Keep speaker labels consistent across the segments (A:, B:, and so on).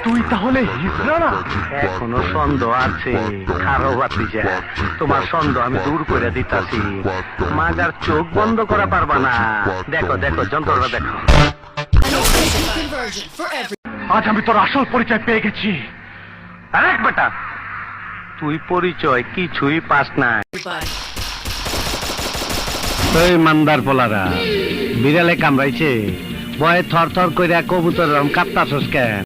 A: তুই তাহলে হিজড়া না?
B: এখনো সন্দেহ আছে। খারো ভাতিজা, তোমার সন্দেহ আমি দূর করে দিতাছি। মাগার চোখ বন্ধ করা পারবা না। দেখো দেখো যন্ত্রটা দেখো।
A: আজ আমি তোর আসল পরিচয় পেয়ে গেছি।
B: আরেক বেটা, তুই পরিচয় কিছুই পাস না। ওই মান্দার পোলারা, বিড়ালে কামড়াইছে, ভয়ে থর থর কইরা কবুতর কাঁপতাছস কেন?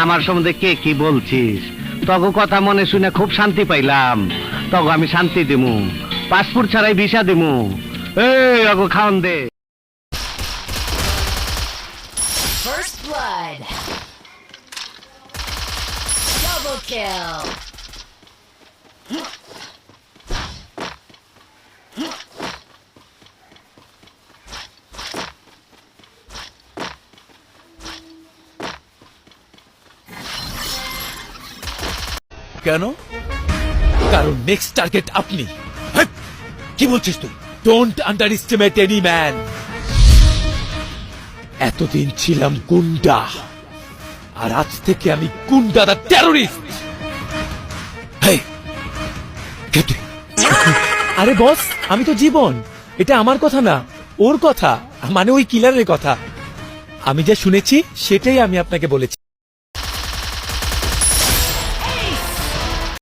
B: আমার সম্বন্ধে কে কি বলছিস? তগো কথা মনে শুনে খুব শান্তি পাইলাম। তগো আমি শান্তি দিমু, পাসপোর্ট ছাড়াই ভিসা দিমু। এই অগো খাওন দে।
C: First blood. Double kill.
D: কেন? কারণ নেক্সট টার্গেট আপনি। হ্যাট! কি বলছিস তুই? Don't under estimate any man. এতদিন ছিলাম গুন্ডা, আর আজ থেকে আমি গুন্ডা দা টেররিস্ট। আরে বস, আমি তো জীবন। এটা আমার কথা না, ওর কথা, মানে ওই কিলারের কথা। আমি যা শুনেছি সেটাই আমি আপনাকে বলেছি।